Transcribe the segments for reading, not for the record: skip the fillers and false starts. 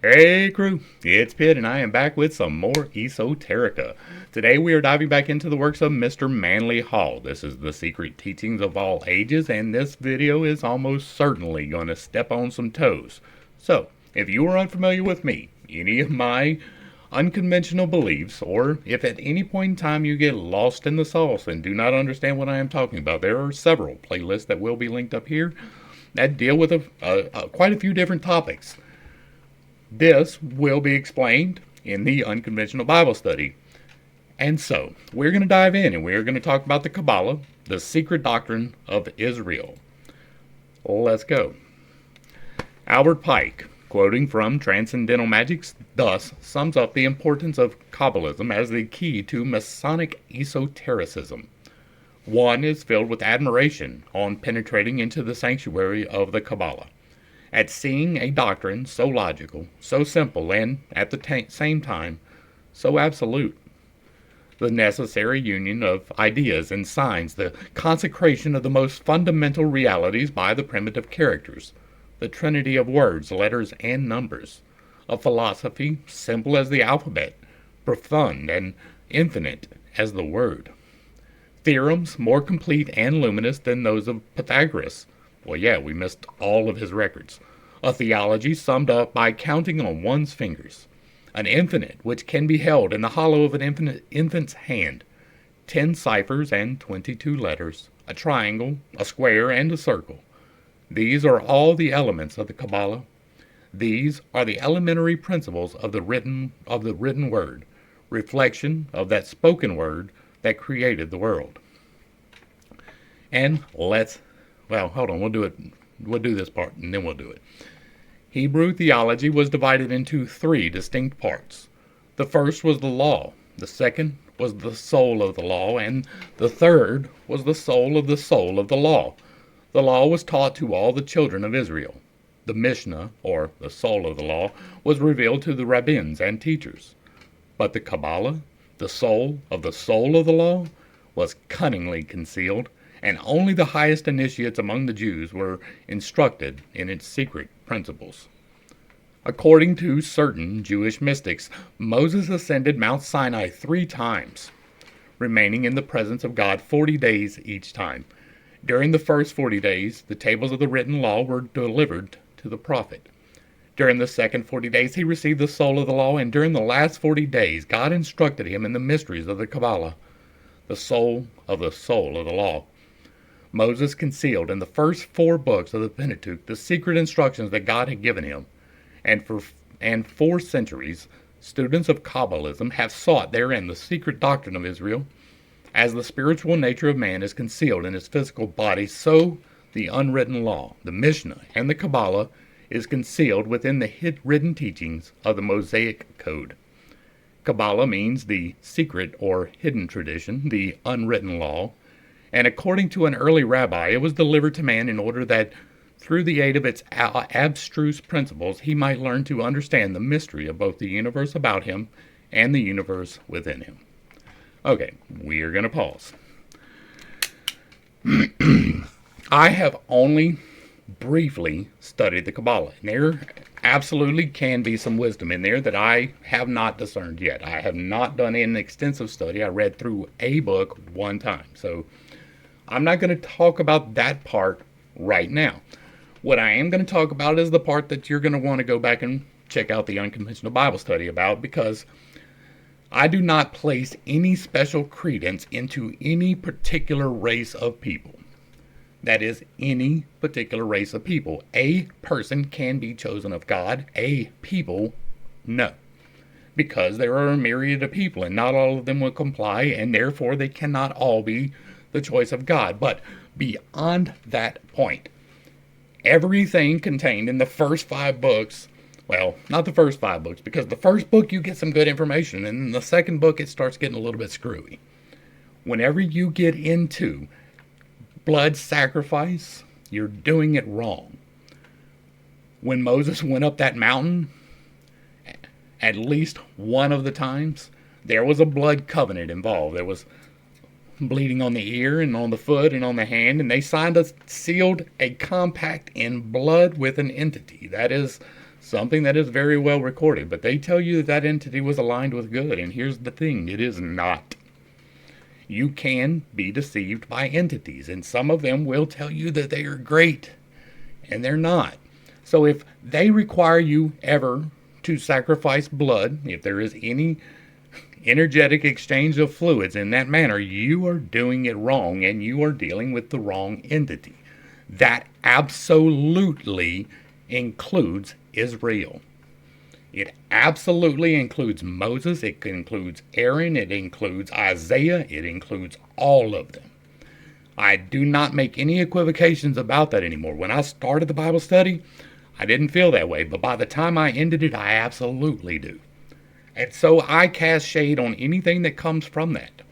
Hey crew, it's Pitt and I am back with some more Esoterica. Today we are diving back into the works of Mr. Manly Hall. This is the secret teachings of all ages, and this video is almost certainly going to step on some toes. So, if you are unfamiliar with me, any of my unconventional beliefs, or if at any point in time you get lost in the sauce and do not understand what I am talking about, there are several playlists that will be linked up here that deal with quite a few different topics. This will be explained in the Unconventional Bible Study. And so, we're going to dive in and we're going to talk about the Kabbala, the secret doctrine of Israel. Let's go. Albert Pike, quoting from Transcendental Magics, thus sums up the importance of Kabbalism as the key to Masonic esotericism. One is filled with admiration on penetrating into the sanctuary of the Kabbala, at seeing a doctrine so logical, so simple, and at the same time, so absolute. The necessary union of ideas and signs, the consecration of the most fundamental realities by the primitive characters, the trinity of words, letters, and numbers, a philosophy simple as the alphabet, profound and infinite as the word. Theorems more complete and luminous than those of Pythagoras. Well, yeah, we missed all of his records. A theology summed up by counting on one's fingers. An infinite which can be held in the hollow of an infant's hand. 10 ciphers and 22 letters. A triangle, a square, and a circle. These are all the elements of the Kabbala. These are the elementary principles of the written word, reflection of that spoken word that created the world. And hold on, we'll do this part, and then we'll do it. Hebrew theology was divided into 3 distinct parts. The first was the law, the second was the soul of the law, and the third was the soul of the law. The law was taught to all the children of Israel. The Mishnah, or the soul of the law, was revealed to the rabbins and teachers. But the Kabbala, the soul of the law, was cunningly concealed, and only the highest initiates among the Jews were instructed in its secret principles. According to certain Jewish mystics, Moses ascended Mount Sinai 3 times, remaining in the presence of God 40 days each time. During the first 40 days, the tables of the written law were delivered to the prophet. During the second 40 days, he received the soul of the law, and during the last 40 days, God instructed him in the mysteries of the Kabbala, the soul of the law. Moses concealed in the first 4 books of the Pentateuch the secret instructions that God had given him, and for centuries, students of Kabbalism have sought therein the secret doctrine of Israel. As the spiritual nature of man is concealed in his physical body, so the unwritten law, the Mishnah, and the Kabbala is concealed within the written teachings of the Mosaic Code. Kabbala means the secret or hidden tradition, the unwritten law, and according to an early rabbi, it was delivered to man in order that, through the aid of its abstruse principles, he might learn to understand the mystery of both the universe about him and the universe within him. Okay, we are going to pause. I have only briefly studied the Kabbala, and there absolutely can be some wisdom in there that I have not discerned yet. I have not done an extensive study. I read through a book 1 time, so I'm not going to talk about that part right now. What I am going to talk about is the part that you're going to want to go back and check out the Unconventional Bible Study about, because I do not place any special credence into any particular race of people. That is, any particular race of people. A person can be chosen of God. A people, no. Because there are a myriad of people, and not all of them will comply, and therefore they cannot all be the choice of God. But beyond that point, everything contained in the first 5 books, well, not the first 5 books, because the first book you get some good information, and in the second book it starts getting a little bit screwy. Whenever you get into blood sacrifice, you're doing it wrong. When Moses went up that mountain, at least one of the times, there was a blood covenant involved. There was bleeding on the ear and on the foot and on the hand, and they sealed a compact in blood with an entity. That is something that is very well recorded, but they tell you that that entity was aligned with good, and here's the thing, it is not. You can be deceived by entities, and some of them will tell you that they are great, and they're not. So if they require you ever to sacrifice blood, if there is any energetic exchange of fluids in that manner, you are doing it wrong, and you are dealing with the wrong entity. That absolutely includes Israel. It absolutely includes Moses, it includes Aaron, it includes Isaiah, it includes all of them. I do not make any equivocations about that anymore. When I started the Bible study, I didn't feel that way, but by the time I ended it, I absolutely do. And so I cast shade on anything that comes from that.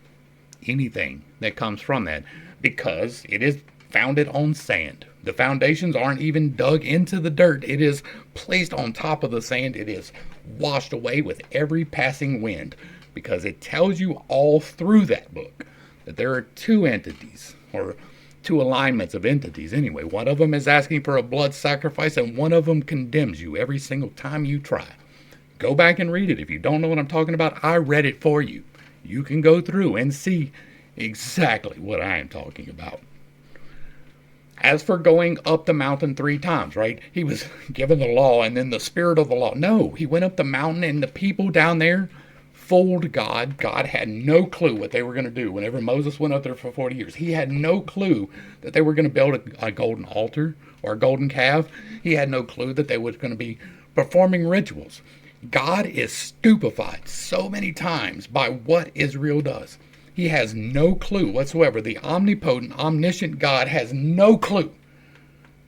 Anything that comes from that, because it is founded on sand. The foundations aren't even dug into the dirt. It is placed on top of the sand. It is washed away with every passing wind, because it tells you all through that book that there are two entities, or two alignments of entities anyway. One of them is asking for a blood sacrifice, and one of them condemns you every single time you try. Go back and read it. If you don't know what I'm talking about, I read it for you. You can go through and see exactly what I am talking about. As for going up the mountain 3 times, right? He was given the law and then the spirit of the law. No, he went up the mountain, and the people down there fooled God. God had no clue what they were going to do. Whenever Moses went up there for 40 years, he had no clue that they were going to build a golden altar or a golden calf. He had no clue that they were going to be performing rituals. God is stupefied so many times by what Israel does. He has no clue whatsoever. The omnipotent, omniscient God has no clue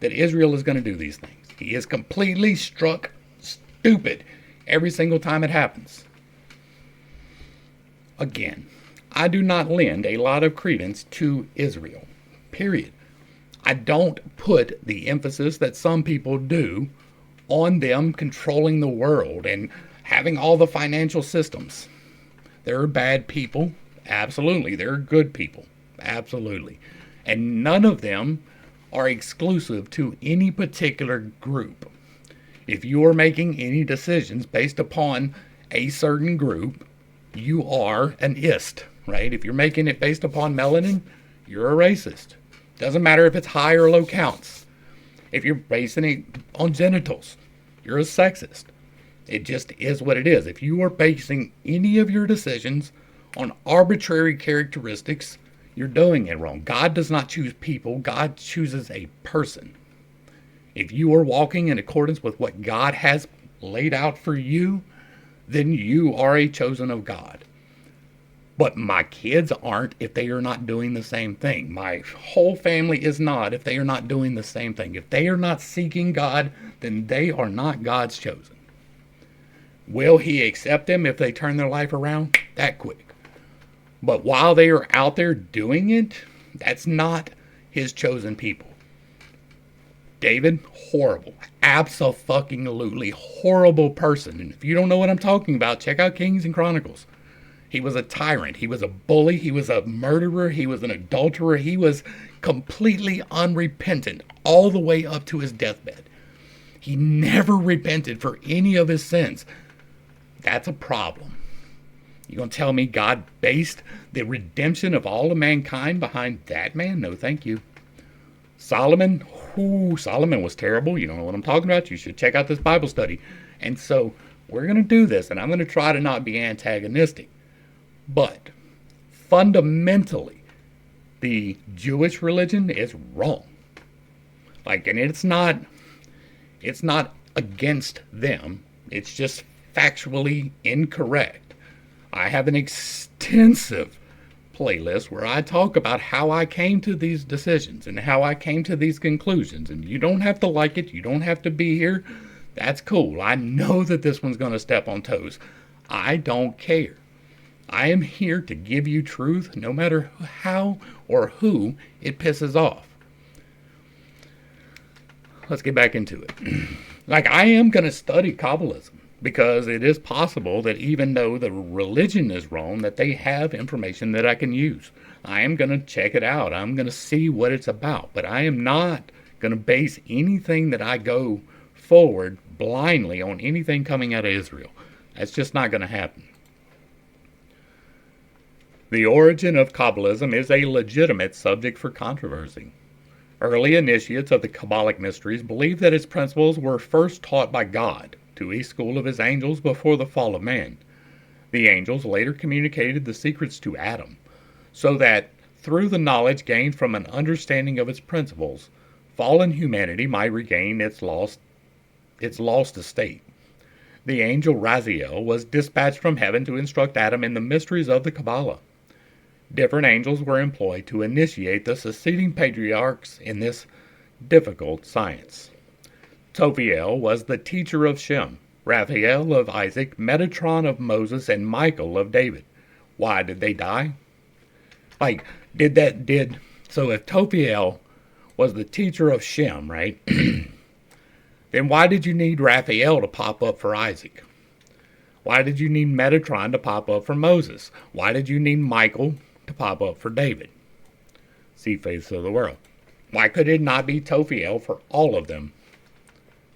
that Israel is going to do these things. He is completely struck stupid every single time it happens. Again, I do not lend a lot of credence to Israel, period. I don't put the emphasis that some people do on them controlling the world and having all the financial systems. There are bad people. Absolutely. There are good people. Absolutely. And none of them are exclusive to any particular group. If you are making any decisions based upon a certain group, you are an ist, right? If you're making it based upon melanin, you're a racist. Doesn't matter if it's high or low counts. If you're basing it on genitals, you're a sexist. It just is what it is. If you are basing any of your decisions on arbitrary characteristics, you're doing it wrong. God does not choose people. God chooses a person. If you are walking in accordance with what God has laid out for you, then you are a chosen of God. But my kids aren't if they are not doing the same thing. My whole family is not if they are not doing the same thing. If they are not seeking God, then they are not God's chosen. Will He accept them if they turn their life around? That quick. But while they are out there doing it, that's not His chosen people. David, horrible. Abso-fucking-lutely horrible person. And if you don't know what I'm talking about, check out Kings and Chronicles. He was a tyrant. He was a bully. He was a murderer. He was an adulterer. He was completely unrepentant all the way up to his deathbed. He never repented for any of his sins. That's a problem. You gonna tell me God based the redemption of all of mankind behind that man? No, thank you. Solomon, Solomon was terrible. You don't know what I'm talking about? You should check out this Bible study. And so we're going to do this, and I'm going to try to not be antagonistic. But fundamentally, the Jewish religion is wrong. And it's not against them. It's just factually incorrect. I have an extensive playlist where I talk about how I came to these decisions and how I came to these conclusions. And you don't have to like it. You don't have to be here. That's cool. I know that this one's going to step on toes. I don't care. I am here to give you truth no matter how or who it pisses off. Let's get back into it. I am going to study Kabbalism, because it is possible that even though the religion is wrong, that they have information that I can use. I am going to check it out. I'm going to see what it's about. But I am not going to base anything that I go forward blindly on anything coming out of Israel. That's just not going to happen. The origin of Kabbalism is a legitimate subject for controversy. Early initiates of the Kabbalic mysteries believed that its principles were first taught by God to a school of his angels before the fall of man. The angels later communicated the secrets to Adam, so that through the knowledge gained from an understanding of its principles, fallen humanity might regain its lost estate. The angel Raziel was dispatched from heaven to instruct Adam in the mysteries of the Kabbala. Different angels were employed to initiate the succeeding patriarchs in this difficult science. Tophiel was the teacher of Shem, Raphael of Isaac, Metatron of Moses, and Michael of David. Why did they die? So if Tophiel was the teacher of Shem, right? Then why did you need Raphael to pop up for Isaac? Why did you need Metatron to pop up for Moses? Why did you need Michael to pop up for David? See Face of the World. Why could it not be Tophiel for all of them?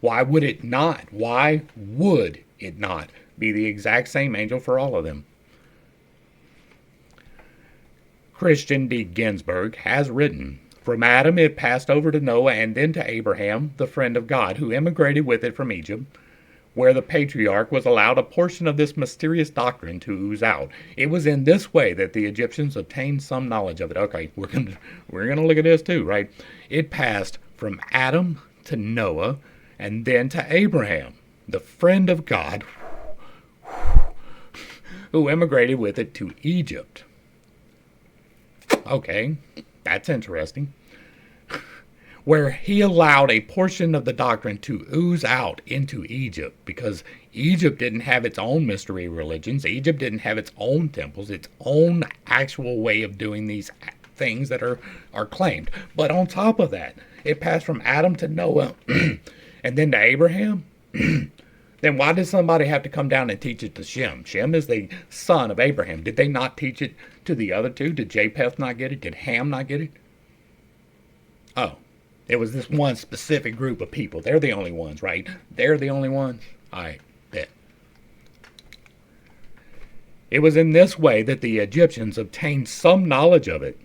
Why would it not? Why would it not be the exact same angel for all of them? Christian D. Ginsburg has written, from Adam it passed over to Noah and then to Abraham, the friend of God, who emigrated with it from Egypt, where the patriarch was allowed a portion of this mysterious doctrine to ooze out. It was in this way that the Egyptians obtained some knowledge of it. Okay, we're gonna look at this too, right? It passed from Adam to Noah and then to Abraham, the friend of God, who emigrated with it to Egypt. Okay, that's interesting. Where he allowed a portion of the doctrine to ooze out into Egypt, because Egypt didn't have its own mystery religions. Egypt didn't have its own temples, its own actual way of doing these things that are claimed. But on top of that, it passed from Adam to Noah and then to Abraham. Then why did somebody have to come down and teach it to Shem? Shem is the son of Abraham. Did they not teach it to the other two? Did Japheth not get it? Did Ham not get it? Oh. It was this one specific group of people. They're the only ones, right? They're the only ones? I bet. It was in this way that the Egyptians obtained some knowledge of it,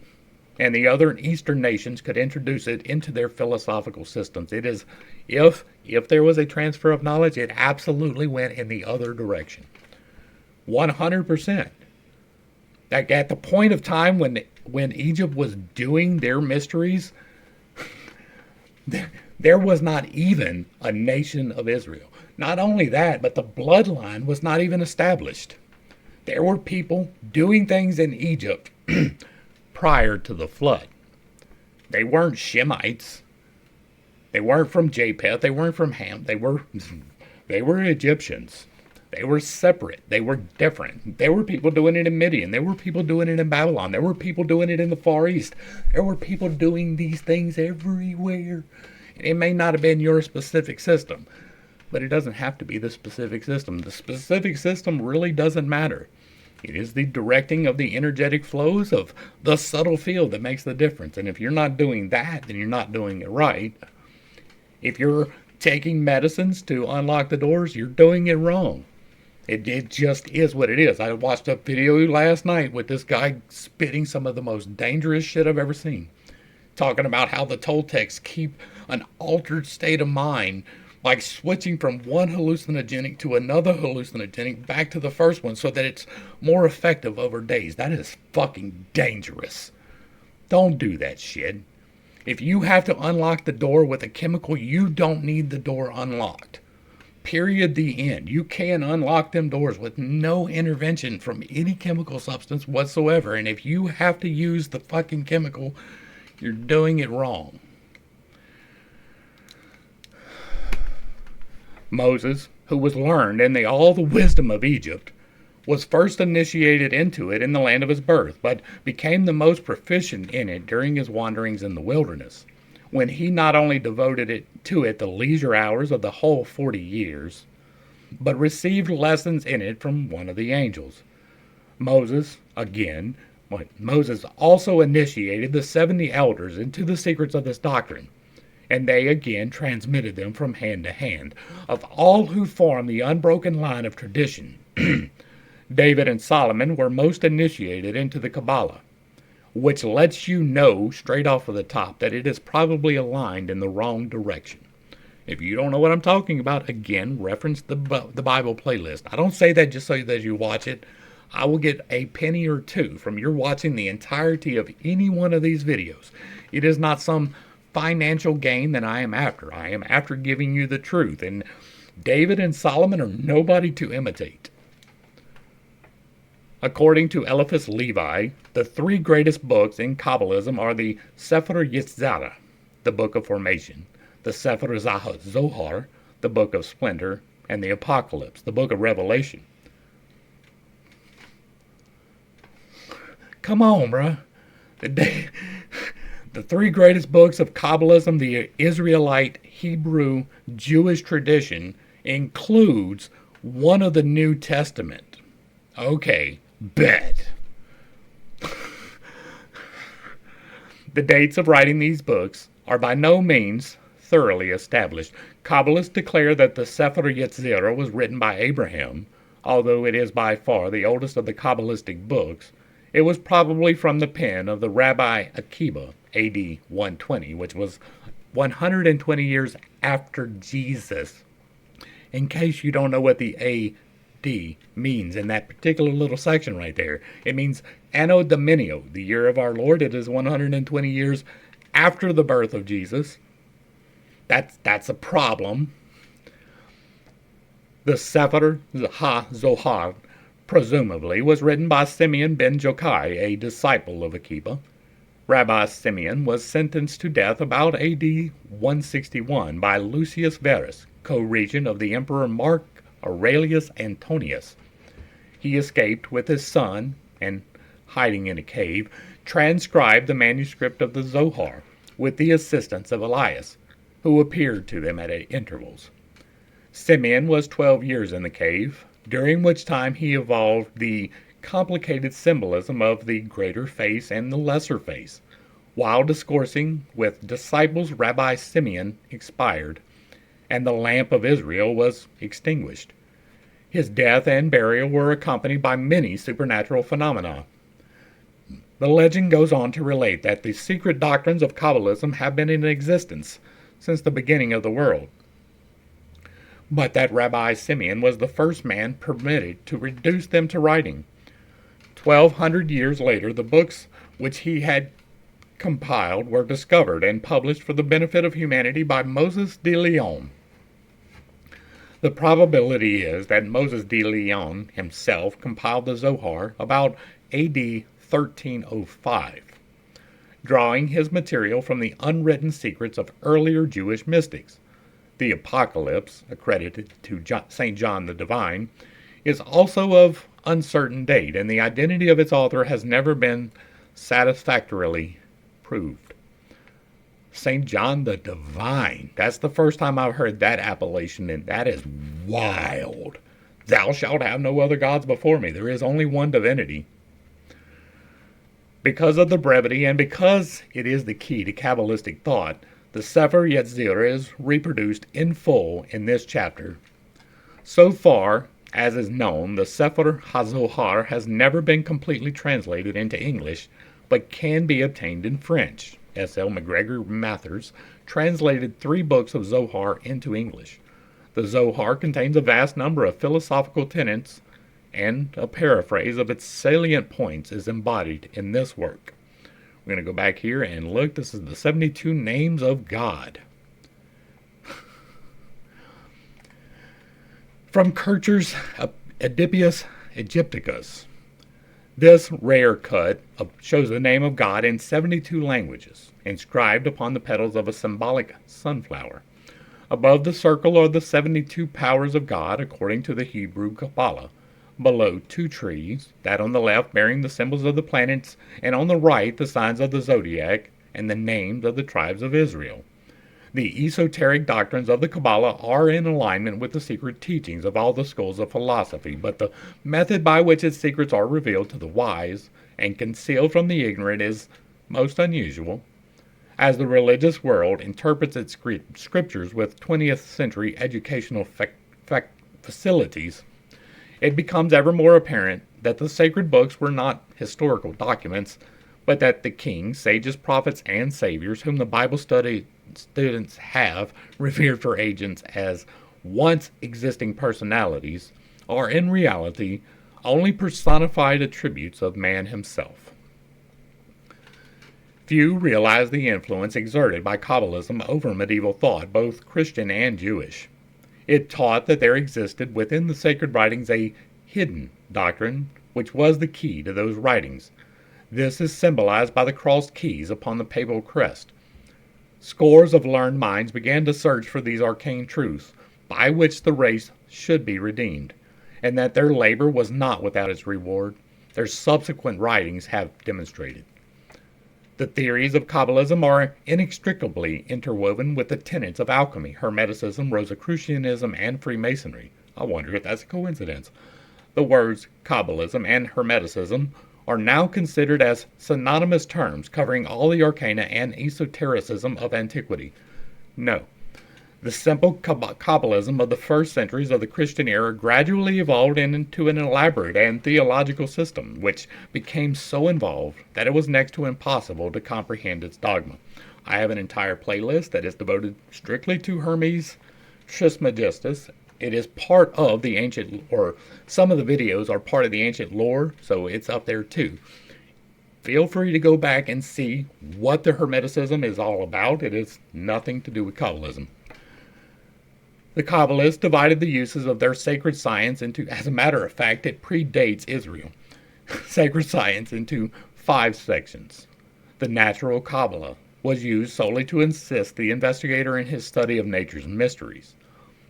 and the other Eastern nations could introduce it into their philosophical systems. It is, if there was a transfer of knowledge, it absolutely went in the other direction. 100%. Like at the point of time when Egypt was doing their mysteries, there was not even a nation of Israel. Not only that, but the bloodline was not even established. There were people doing things in Egypt prior to the flood. They weren't Shemites. They weren't from Japheth. They weren't from Ham. They were Egyptians. They were separate. They were different. There were people doing it in Midian. There were people doing it in Babylon. There were people doing it in the Far East. There were people doing these things everywhere. It may not have been your specific system, but it doesn't have to be the specific system. The specific system really doesn't matter. It is the directing of the energetic flows of the subtle field that makes the difference. And if you're not doing that, then you're not doing it right. If you're taking medicines to unlock the doors, you're doing it wrong. It just is what it is. I watched a video last night with this guy spitting some of the most dangerous shit I've ever seen. Talking about how the Toltecs keep an altered state of mind by switching from one hallucinogenic to another hallucinogenic back to the first one so that it's more effective over days. That is fucking dangerous. Don't do that shit. If you have to unlock the door with a chemical, you don't need the door unlocked. Period, the end. You can unlock them doors with no intervention from any chemical substance whatsoever. And if you have to use the fucking chemical, you're doing it wrong. Moses, who was learned in all the wisdom of Egypt, was first initiated into it in the land of his birth, but became the most proficient in it during his wanderings in the wilderness, when he not only devoted to it the leisure hours of the whole 40 years, but received lessons in it from one of the angels. Moses also initiated the 70 elders into the secrets of this doctrine. and they again transmitted them from hand to hand. Of all who form the unbroken line of tradition, David and Solomon were most initiated into the Kabbala, which lets you know straight off of the top that it is probably aligned in the wrong direction. If you don't know what I'm talking about, again, reference the Bible playlist. I don't say that just so that you watch it. I will get a penny or two from your watching the entirety of any one of these videos. It is not some financial gain that I am after. I am after giving you the truth. And David and Solomon are nobody to imitate. According to Eliphas Levi, the three greatest books in Kabbalism are the Sefer Yetzirah, the Book of Formation, the Sefer Zohar, the Book of Splendor, and the Apocalypse, the Book of Revelation. Come on, bruh. The three greatest books of Kabbalism, the Israelite, Hebrew, Jewish tradition, includes one of the New Testament. Okay, bet. The dates of writing these books are by no means thoroughly established. Kabbalists declare that the Sefer Yetzirah was written by Abraham, although it is by far the oldest of the Kabbalistic books. It was probably from the pen of the Rabbi Akiba, A.D. 120, which was 120 years after Jesus. In case you don't know what the A.D. means in that particular little section right there, it means Anno Domini, the year of our Lord. It is 120 years after the birth of Jesus. That's a problem. The Sefer HaZohar, presumably, was written by Simeon ben Jokai, a disciple of Akiba. Rabbi Simeon was sentenced to death about A.D. 161 by Lucius Verus, co-regent of the Emperor Mark Aurelius Antonius. He escaped with his son and, hiding in a cave, transcribed the manuscript of the Zohar with the assistance of Elias, who appeared to them at intervals. Simeon was 12 years in the cave, during which time he evolved the complicated symbolism of the greater face and the lesser face. While discoursing with disciples, Rabbi Simeon expired, and the lamp of Israel was extinguished. His death and burial were accompanied by many supernatural phenomena. The legend goes on to relate that the secret doctrines of Kabbalism have been in existence since the beginning of the world, but that Rabbi Simeon was the first man permitted to reduce them to writing. 1,200 years later, the books which he had compiled were discovered and published for the benefit of humanity by Moses de Leon. The probability is that Moses de Leon himself compiled the Zohar about A.D. 1305, drawing his material from the unwritten secrets of earlier Jewish mystics. The Apocalypse, accredited to St. John the Divine, is also of uncertain date, and the identity of its author has never been satisfactorily proved. St. John the Divine. That's the first time I've heard that appellation, and that is wild. Thou shalt have no other gods before me. There is only one divinity. Because of the brevity and because it is the key to Kabbalistic thought, the Sefer Yetzirah is reproduced in full in this chapter. So far as is known, the Sefer HaZohar has never been completely translated into English, but can be obtained in French. S.L. McGregor Mathers translated 3 books of Zohar into English. The Zohar contains a vast number of philosophical tenets, and a paraphrase of its salient points is embodied in this work. We're going to go back here and look. This is the 72 Names of God. From Kircher's Oedipus Egypticus. This rare cut shows the name of God in 72 languages, inscribed upon the petals of a symbolic sunflower. Above the circle are the 72 powers of God according to the Hebrew Kabbala. Below 2 trees, that on the left bearing the symbols of the planets, and on the right the signs of the zodiac and the names of the tribes of Israel. The esoteric doctrines of the Kabbala are in alignment with the secret teachings of all the schools of philosophy, but the method by which its secrets are revealed to the wise and concealed from the ignorant is most unusual. As the religious world interprets its scriptures with 20th century educational facilities, it becomes ever more apparent that the sacred books were not historical documents, but that the kings, sages, prophets, and saviors whom the Bible study students have revered for ages as once existing personalities are in reality only personified attributes of man himself. Few realize the influence exerted by Kabbalism over medieval thought, both Christian and Jewish. It taught that there existed within the sacred writings a hidden doctrine, which was the key to those writings. This is symbolized by the crossed keys upon the papal crest. Scores of learned minds began to search for these arcane truths, by which the race should be redeemed, and that their labor was not without its reward. Their subsequent writings have demonstrated. The theories of Kabbalism are inextricably interwoven with the tenets of alchemy, Hermeticism, Rosicrucianism, and Freemasonry. I wonder if that's a coincidence. The words Kabbalism and Hermeticism are now considered as synonymous terms covering all the arcana and esotericism of antiquity. No. The simple Kabbalism of the first centuries of the Christian era gradually evolved into an elaborate and theological system, which became so involved that it was next to impossible to comprehend its dogma. I have an entire playlist that is devoted strictly to Hermes Trismegistus. It is part of the ancient, or some of the videos are part of the ancient lore, so it's up there too. Feel free to go back and see what the Hermeticism is all about. It is nothing to do with Kabbalism. The Kabbalists divided the uses of their sacred science into, as a matter of fact, it predates Israel, sacred science into 5 sections. The natural Kabbala was used solely to assist the investigator in his study of nature's mysteries.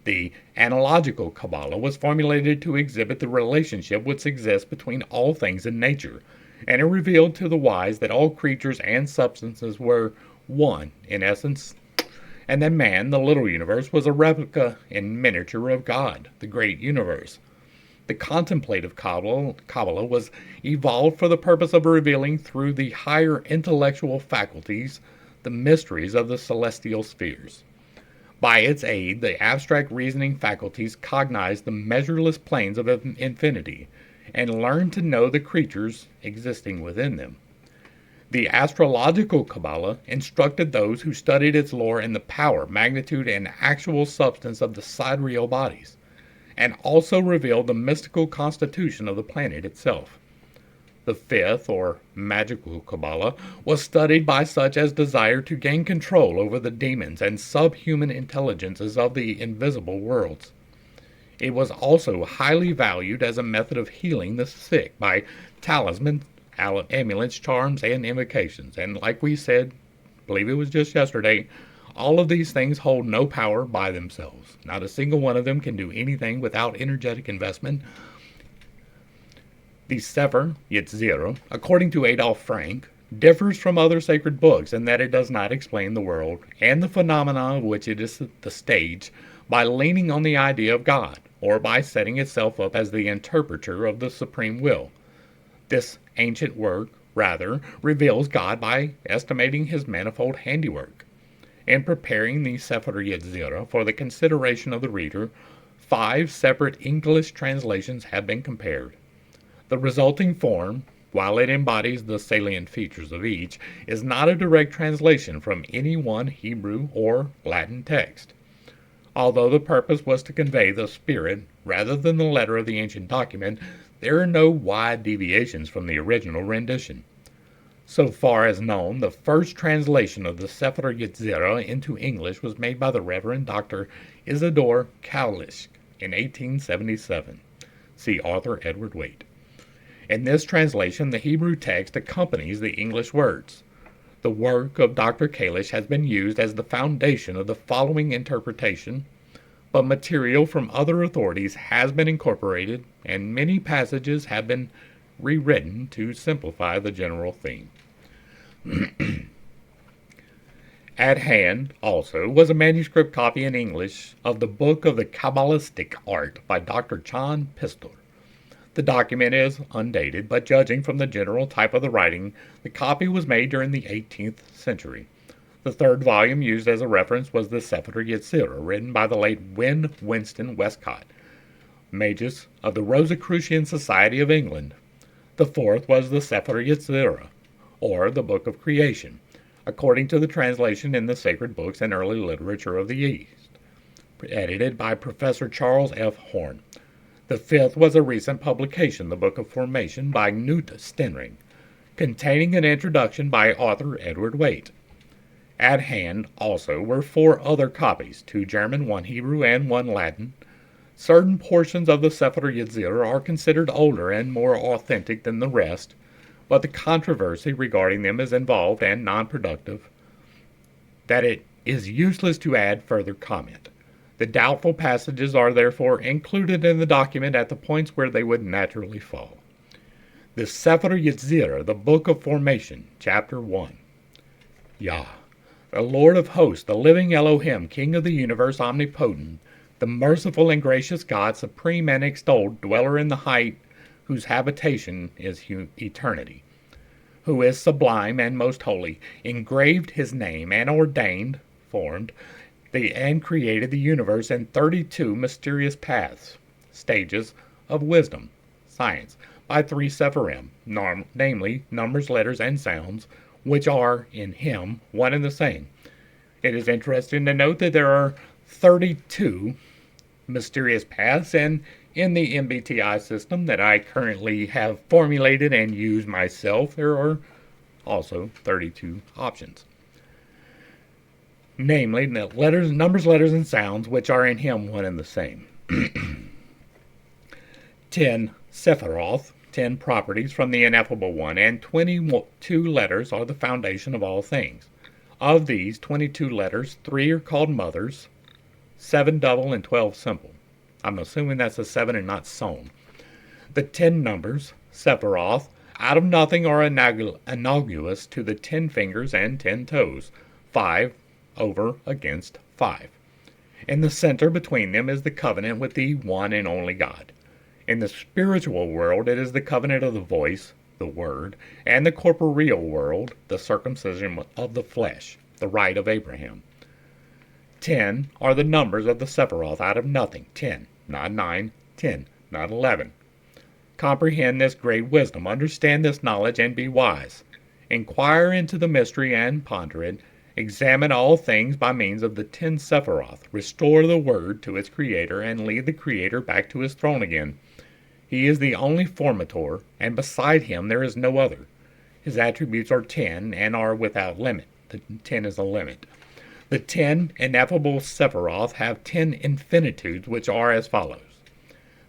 The analogical Kabbala was formulated to exhibit the relationship which exists between all things in nature, and it revealed to the wise that all creatures and substances were one in essence, and that man, the little universe, was a replica in miniature of God, the great universe. The contemplative Kabbala was evolved for the purpose of revealing through the higher intellectual faculties the mysteries of the celestial spheres. By its aid, the abstract reasoning faculties cognize the measureless planes of infinity and learn to know the creatures existing within them. The astrological Kabbala instructed those who studied its lore in the power, magnitude, and actual substance of the sidereal bodies, and also revealed the mystical constitution of the planet itself. The fifth, or magical Kabbala, was studied by such as desired to gain control over the demons and subhuman intelligences of the invisible worlds. It was also highly valued as a method of healing the sick by talismans, amulets, charms, and invocations. And like we said, I believe it was just yesterday, all of these things hold no power by themselves. Not a single one of them can do anything without energetic investment. The Sefer Yetzirah, according to Adolf Frank, differs from other sacred books in that it does not explain the world and the phenomena of which it is the stage by leaning on the idea of God, or by setting itself up as the interpreter of the supreme will. This ancient work, rather, reveals God by estimating his manifold handiwork. In preparing the Sefer Yetzirah for the consideration of the reader, 5 separate English translations have been compared. The resulting form, while it embodies the salient features of each, is not a direct translation from any one Hebrew or Latin text. Although the purpose was to convey the spirit rather than the letter of the ancient document, there are no wide deviations from the original rendition. So far as known, the first translation of the Sefer Yetzirah into English was made by the Reverend Dr. Isidore Kalisch in 1877. See author Edward Waite. In this translation, the Hebrew text accompanies the English words. The work of Dr. Kalisch has been used as the foundation of the following interpretation, but material from other authorities has been incorporated, and many passages have been rewritten to simplify the general theme. At hand, also, was a manuscript copy in English of the Book of the Kabbalistic Art by Dr. John Pistor. The document is undated, but judging from the general type of the writing, the copy was made during the 18th century. The third volume used as a reference was the Sefer Yetzirah, written by the late Winston Westcott, Magus of the Rosicrucian Society of England. The fourth was the Sefer Yetzirah, or the Book of Creation, according to the translation in the Sacred Books and Early Literature of the East, edited by Professor Charles F. Horn. The fifth was a recent publication, the Book of Formation, by Knut Stenring, containing an introduction by author Edward Waite. At hand, also, were 4 other copies, 2 German, 1 Hebrew, and 1 Latin. Certain portions of the Sefer Yetzirah are considered older and more authentic than the rest, but the controversy regarding them is involved and non-productive, that it is useless to add further comment. The doubtful passages are therefore included in the document at the points where they would naturally fall. The Sefer Yetzirah, the Book of Formation, Chapter 1. Yah, the Lord of hosts, the living Elohim, King of the universe, omnipotent, the merciful and gracious God, supreme and extolled, dweller in the height, whose habitation is eternity, who is sublime and most holy, engraved his name and ordained, formed, and created the universe in 32 mysterious paths, stages of wisdom, science, by 3 Sephirim, namely numbers, letters, and sounds, which are, in him, one and the same. It is interesting to note that there are 32 mysterious paths, and in the MBTI system that I currently have formulated and use myself, there are also 32 options. Namely, the letters, numbers, letters, and sounds, which are in him one and the same. 10 Sephiroth, 10 properties from the Ineffable One, and 22 letters are the foundation of all things. Of these 22 letters, 3 are called mothers, 7 double, and 12 simple. I'm assuming that's a 7 and not sown. The 10 numbers, Sephiroth, out of nothing are analogous to the 10 fingers and 10 toes, 5 over against 5. In the center between them is the covenant with the one and only God. In the spiritual world, it is the covenant of the voice, the word, and the corporeal world, the circumcision of the flesh, the right of Abraham. 10 are the numbers of the Sephiroth out of nothing, 10, not 9, 10, not 11. Comprehend this great wisdom, understand this knowledge, and be wise. Inquire into the mystery and ponder it. Examine all things by means of the 10 Sephiroth. Restore the word to its creator and lead the creator back to his throne again. He is the only formator, and beside him there is no other. His attributes are 10 and are without limit. The 10 is a limit. The 10 ineffable Sephiroth have 10 infinitudes, which are as follows: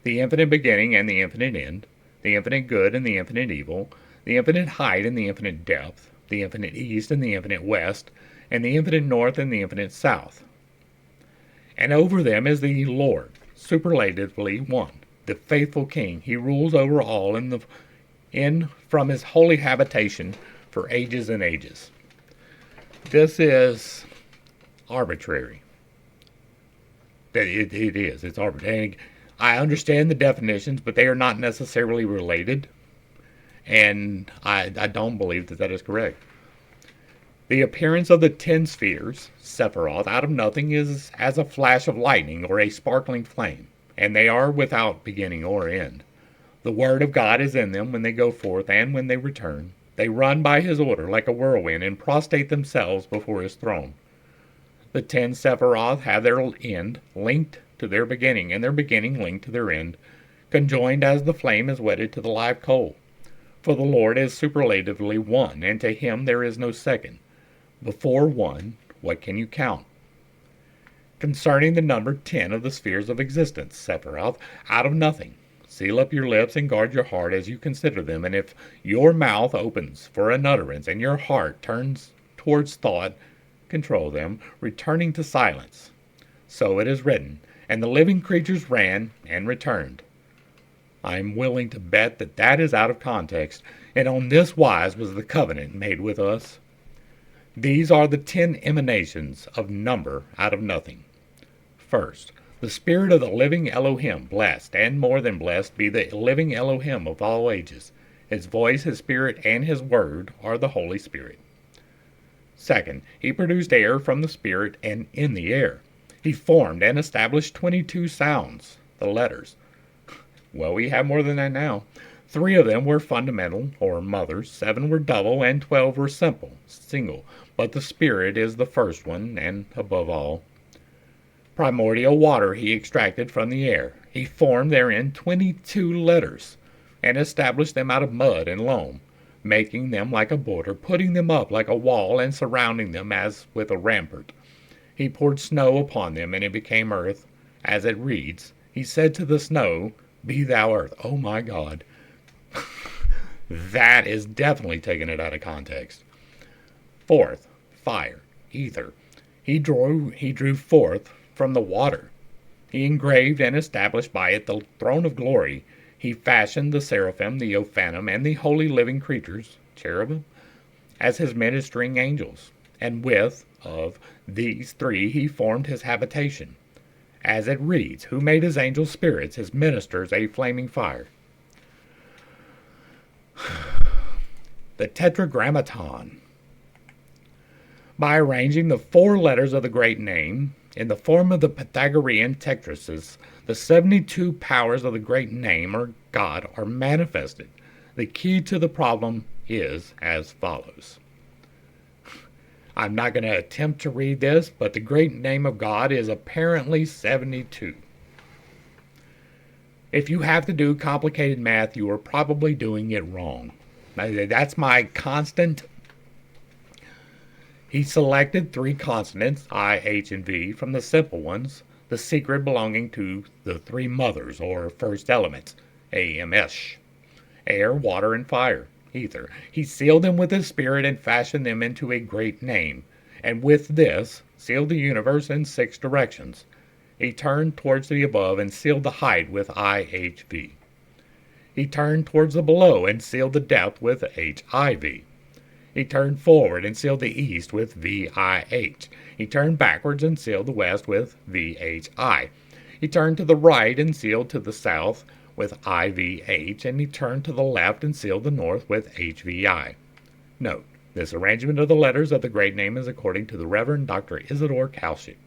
the infinite beginning and the infinite end, the infinite good and the infinite evil, the infinite height and the infinite depth, the infinite east and the infinite west, and the infinite north and the infinite south. And over them is the Lord, superlatively one, the faithful King. He rules over all from his holy habitation for ages and ages. This is arbitrary. It is. It's arbitrary. I understand the definitions, but they are not necessarily related, and I don't believe that is correct. The appearance of the 10 spheres, Sephiroth, out of nothing is as a flash of lightning or a sparkling flame, and they are without beginning or end. The word of God is in them when they go forth and when they return. They run by his order like a whirlwind and prostrate themselves before his throne. The 10 Sephiroth have their end linked to their beginning, and their beginning linked to their end, conjoined as the flame is wedded to the live coal. For the Lord is superlatively one, and to him there is no second. Before one, what can you count? Concerning the number 10 of the spheres of existence, Sephiroth, out of nothing, seal up your lips and guard your heart as you consider them, and if your mouth opens for an utterance and your heart turns towards thought, control them, returning to silence. So it is written, and the living creatures ran and returned. I am willing to bet that that is out of context, and on this wise was the covenant made with us. These are the 10 emanations of number out of nothing. First, the spirit of the living Elohim, blessed and more than blessed be the living Elohim of all ages. His voice, his spirit, and his word are the Holy Spirit. Second, he produced air from the spirit and in the air. He formed and established 22 sounds, the letters. Well, we have more than that now. 3 of them were fundamental, or mothers, 7 were double, and 12 were simple, single. But the spirit is the first one, and above all. Primordial water he extracted from the air. He formed therein 22 letters, and established them out of mud and loam, making them like a border, putting them up like a wall, and surrounding them as with a rampart. He poured snow upon them, and it became earth, as it reads. He said to the snow, Be thou earth. Oh my God. That is definitely taking it out of context. Fourth, fire, ether. He drew forth from the water. He engraved and established by it the throne of glory. He fashioned the seraphim, the ophanim, and the holy living creatures, cherubim, as his ministering angels. And with of these 3 he formed his habitation. As it reads, who made his angel spirits, his ministers a flaming fire. The Tetragrammaton. By arranging the 4 letters of the great name in the form of the Pythagorean tetrasis, the 72 powers of the great name or God are manifested. The key to the problem is as follows. I'm not going to attempt to read this, but the great name of God is apparently 72. If you have to do complicated math, you are probably doing it wrong. That's my constant. He selected 3 consonants, I, H, and V, from the simple ones, the secret belonging to the 3 mothers, or first elements, A, M, S, air, water, and fire, ether. He sealed them with his spirit and fashioned them into a great name, and with this sealed the universe in 6 directions. He turned towards the above and sealed the height with IHV. He turned towards the below and sealed the depth with HIV. He turned forward and sealed the east with VIH. He turned backwards and sealed the west with VHI. He turned to the right and sealed to the south with IVH, and he turned to the left and sealed the north with HVI. Note, this arrangement of the letters of the great name is according to the Reverend Dr. Isidore Kalschik.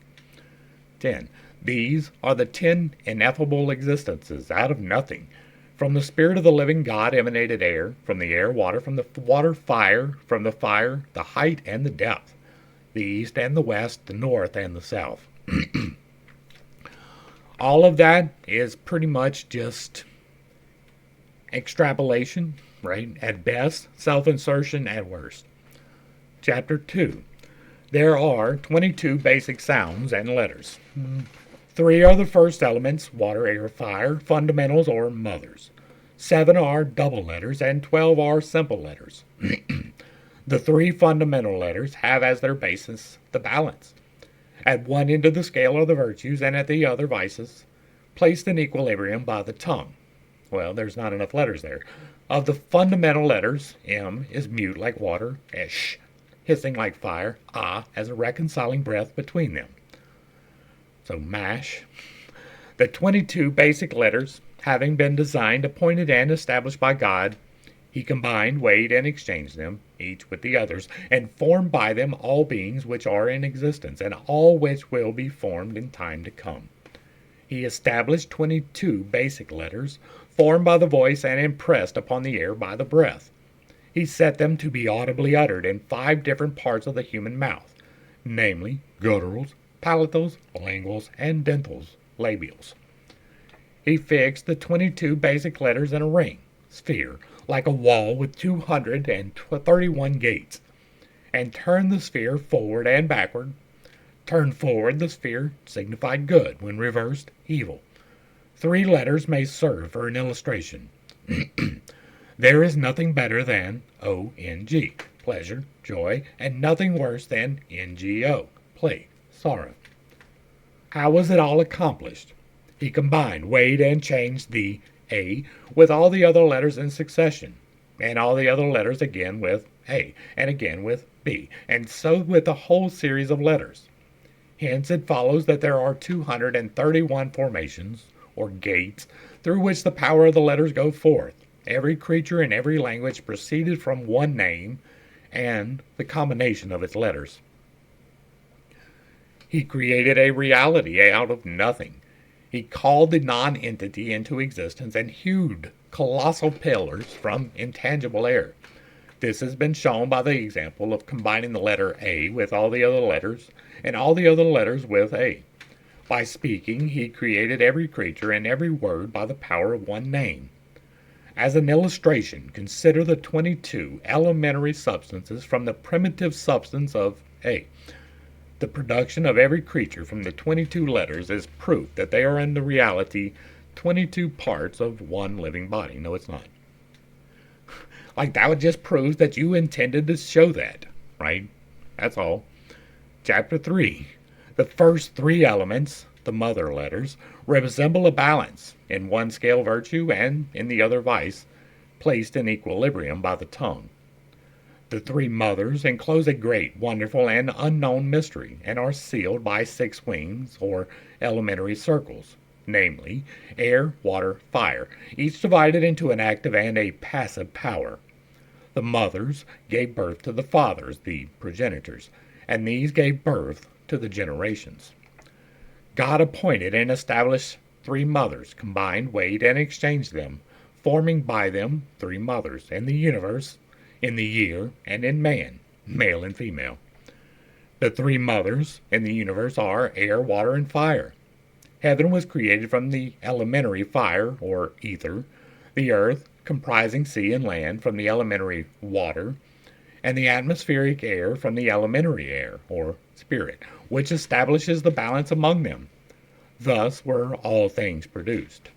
10. These are the 10 ineffable existences out of nothing. From the spirit of the living God emanated air, from the air water, from the water fire, from the fire the height and the depth, the east and the west, the north and the south. All of that is pretty much just extrapolation, right? At best, self-insertion at worst. Chapter 2. There are 22 basic sounds and letters. 3 are the first elements, water, air, fire, fundamentals or mothers. 7 are double letters, and 12 are simple letters. The 3 fundamental letters have as their basis the balance. At one end of the scale are the virtues, and at the other vices, placed in equilibrium by the tongue. Well, there's not enough letters there. Of the fundamental letters, M is mute like water, Sh hissing like fire, A as a reconciling breath between them. So mash. The 22 basic letters, having been designed, appointed, and established by God, he combined, weighed, and exchanged them, each with the others, and formed by them all beings which are in existence, and all which will be formed in time to come. He established 22 basic letters, formed by the voice and impressed upon the air by the breath. He set them to be audibly uttered in 5 different parts of the human mouth, namely, gutturals, palatals, linguals, and dentals, labials. He fixed the 22 basic letters in a ring, sphere, like a wall with 231 gates, and turned the sphere forward and backward. Turned forward, the sphere signified good, when reversed, evil. 3 letters may serve for an illustration. There is nothing better than O-N-G, pleasure, joy, and nothing worse than N-G-O, plague, sorrow. How was it all accomplished? He combined, weighed, and changed the A with all the other letters in succession, and all the other letters again with A, and again with B, and so with the whole series of letters. Hence it follows that there are 231 formations, or gates, through which the power of the letters go forth. Every creature in every language proceeded from one name, and the combination of its letters. He created a reality out of nothing. He called the non-entity into existence and hewed colossal pillars from intangible air. This has been shown by the example of combining the letter A with all the other letters and all the other letters with A. By speaking, he created every creature and every word by the power of one name. As an illustration, consider the 22 elementary substances from the primitive substance of A. The production of every creature from the 22 letters is proof that they are in the reality 22 parts of one living body. No, it's not. Like, that would just prove that you intended to show that, right? That's all. Chapter 3. The first 3 elements, the mother letters, resemble a balance, in one scale virtue and in the other vice, placed in equilibrium by the tongue. The 3 mothers enclose a great, wonderful, and unknown mystery, and are sealed by 6 wings, or elementary circles, namely, air, water, fire, each divided into an active and a passive power. The mothers gave birth to the fathers, the progenitors, and these gave birth to the generations. God appointed and established 3 mothers, combined, weighed, and exchanged them, forming by them 3 mothers in the universe, in the year, and in man, male and female. The 3 mothers in the universe are air, water, and fire. Heaven was created from the elementary fire, or ether, the earth, comprising sea and land, from the elementary water, and the atmospheric air from the elementary air, or spirit, which establishes the balance among them. Thus were all things produced.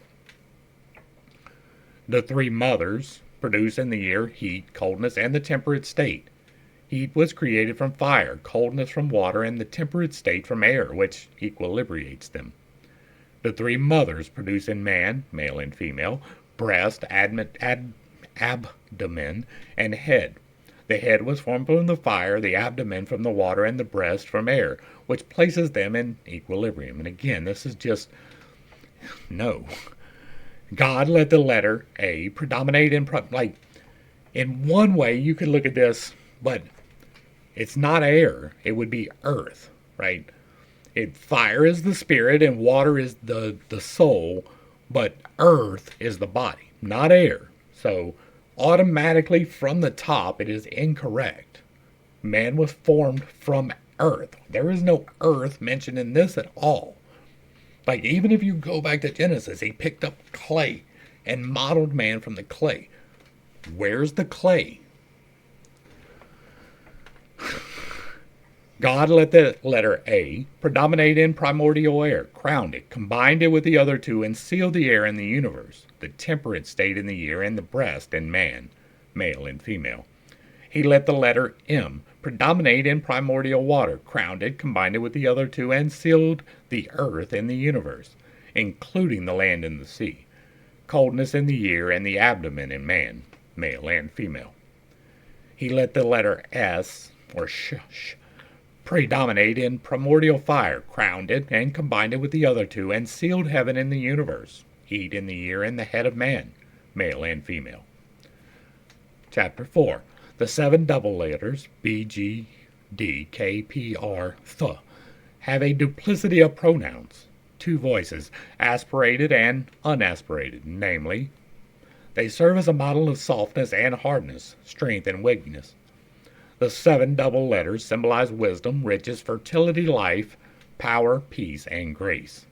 The 3 mothers produce in the year heat, coldness, and the temperate state. Heat was created from fire, coldness from water, and the temperate state from air, which equilibrates them. The 3 mothers produce in man, male and female, breast, abdomen, and head. The head was formed from the fire, the abdomen from the water, and the breast from air, which places them in equilibrium. And again, this is just no. God let the letter A predominate in one way you could look at this, but it's not air. It would be earth, right? Fire is the spirit and water is the soul, but earth is the body, not air. So automatically from the top, it is incorrect. Man was formed from earth. There is no earth mentioned in this at all. Like, even if you go back to Genesis, he picked up clay and modeled man from the clay. Where's the clay? God let the letter A predominate in primordial air, crowned it, combined it with the other 2, and sealed the air in the universe, the temperate state in the year, and the breast in man, male and female. He let the letter M predominate in primordial water, crowned it, combined it with the other 2, and sealed the earth in the universe, including the land and the sea, coldness in the year, and the abdomen in man, male and female. He let the letter S, or sh, predominate in primordial fire, crowned it, and combined it with the other 2, and sealed heaven in the universe, heat in the year, and the head of man, male and female. Chapter 4. The 7 double letters, B, G, D, K, P, R, Th, have a duplicity of pronouns, 2 voices, aspirated and unaspirated, namely, they serve as a model of softness and hardness, strength and weakness. The 7 double letters symbolize wisdom, riches, fertility, life, power, peace, and grace.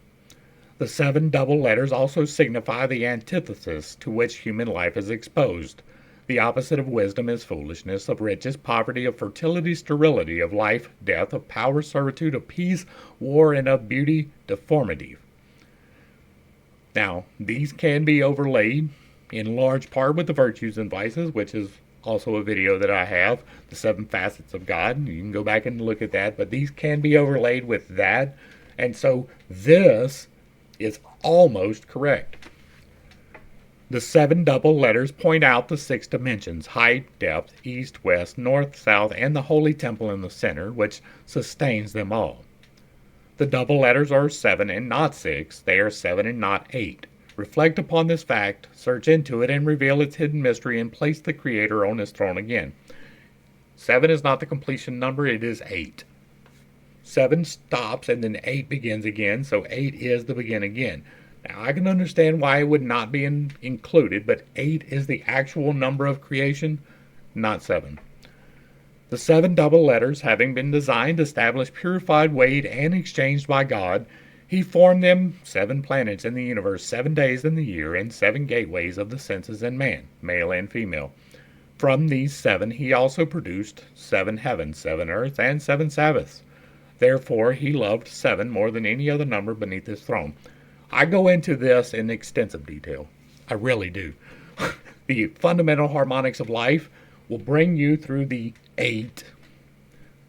The 7 double letters also signify the antithesis to which human life is exposed. The opposite of wisdom is foolishness, of riches, poverty, of fertility, sterility, of life, death, of power, servitude, of peace, war, and of beauty, deformity. Now, these can be overlaid in large part with the virtues and vices, which is also a video that I have, the 7 facets of God. You can go back and look at that, but these can be overlaid with that. And so this is almost correct. The 7 double letters point out the 6 dimensions, height, depth, east, west, north, south, and the holy temple in the center, which sustains them all. The double letters are 7 and not 6. They are 7 and not 8. Reflect upon this fact, search into it, and reveal its hidden mystery, and place the Creator on his throne again. 7 is not the completion number, it is 8. 7 stops and then 8 begins again, so 8 is the begin again. Now, I can understand why it would not be included, but 8 is the actual number of creation, not 7. The 7 double letters, having been designed, established, purified, weighed, and exchanged by God, he formed them 7 planets in the universe, 7 days in the year, and 7 gateways of the senses in man, male and female. From these 7 he also produced 7 heavens, 7 earths, and 7 Sabbaths. Therefore he loved 7 more than any other number beneath his throne. I go into this in extensive detail. I really do. The fundamental harmonics of life will bring you through the 8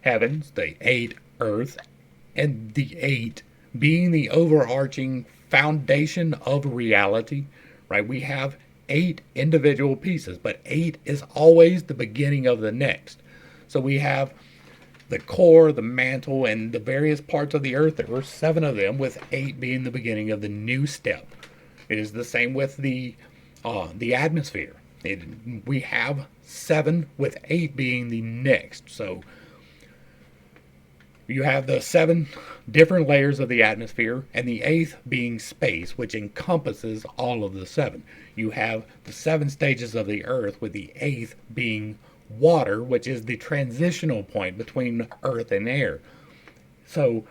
heavens, the 8 earths, and the 8 being the overarching foundation of reality, right? We have 8 individual pieces, but 8 is always the beginning of the next. So we have the core, the mantle, and the various parts of the earth. There were 7 of them, with 8 being the beginning of the new step. It is the same with the atmosphere. We have 7 with 8 being the next. So you have the 7 different layers of the atmosphere, and the 8th being space, which encompasses all of the 7. You have the 7 stages of the earth, with the 8th being water, which is the transitional point between earth and air. So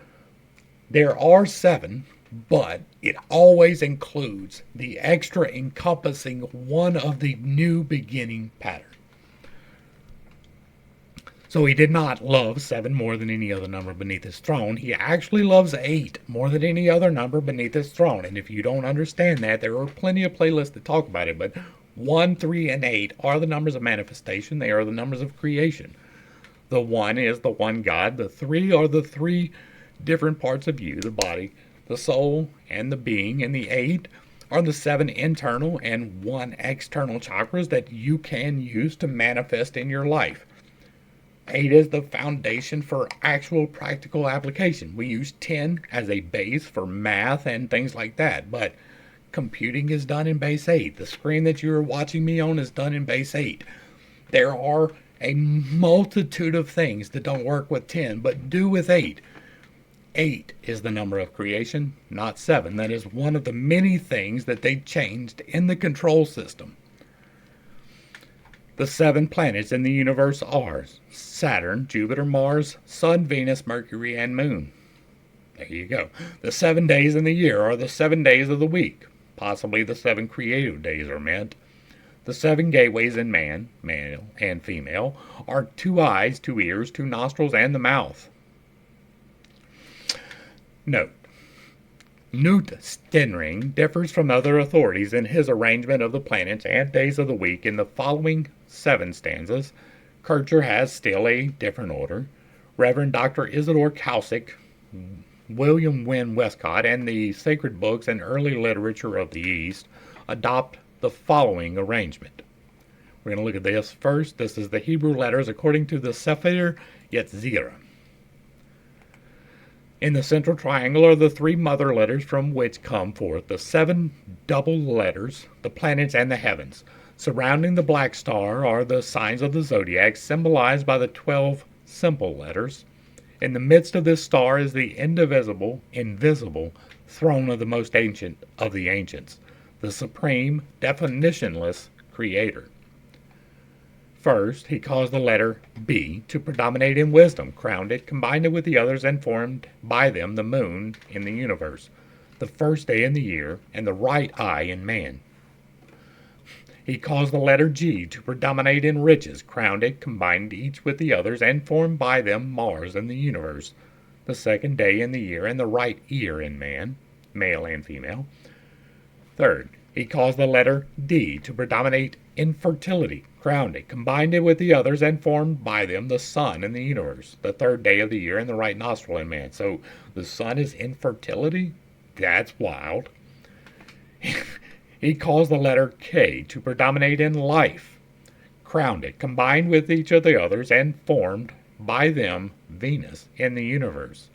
there are 7, but it always includes the extra encompassing one of the new beginning pattern. So he did not love 7 more than any other number beneath his throne. He actually loves 8 more than any other number beneath his throne. And if you don't understand that, there are plenty of playlists that talk about it. But 1, 3, and 8 are the numbers of manifestation. They are the numbers of creation. The 1 is the one God. The 3 are the 3 different parts of you, the body, the soul, and the being. And the 8 are the 7 internal and 1 external chakras that you can use to manifest in your life. 8 is the foundation for actual practical application. We use 10 as a base for math and things like that, but computing is done in base 8. The screen that you are watching me on is done in base 8. There are a multitude of things that don't work with 10, but do with 8. 8 is the number of creation, not 7. That is one of the many things that they changed in the control system. The 7 planets in the universe are Saturn, Jupiter, Mars, Sun, Venus, Mercury, and Moon. There you go. The 7 days in the year are the 7 days of the week. Possibly the 7 creative days are meant. The 7 gateways in man, male and female, are 2 eyes, 2 ears, 2 nostrils, and the mouth. Note: Newt Stenring differs from other authorities in his arrangement of the planets and days of the week in the following 7 stanzas. Kircher has still a different order. Reverend Dr. Isidore Causick, William Wynne Westcott, and the sacred books and early literature of the East adopt the following arrangement. We're going to look at this first. This is the Hebrew letters according to the Sefer Yetzirah. In the central triangle are the 3 mother letters from which come forth the 7 double letters, the planets and the heavens. Surrounding the black star are the signs of the zodiac, symbolized by the 12 simple letters. In the midst of this star is the indivisible, invisible throne of the most ancient of the ancients, the supreme, definitionless creator. First, he caused the letter B to predominate in wisdom, crowned it, combined it with the others, and formed by them the moon in the universe, the first day in the year, and the right eye in man. He caused the letter G to predominate in riches, crowned it, combined each with the others, and formed by them Mars in the universe, the second day in the year, and the right ear in man, male and female. Third, he caused the letter D to predominate in fertility, crowned it, combined it with the others, and formed by them the sun in the universe, the third day of the year, and the right nostril in man. So the sun is infertility? That's wild. He caused the letter K to predominate in life, crowned it, combined with each of the others, and formed by them Venus in the universe,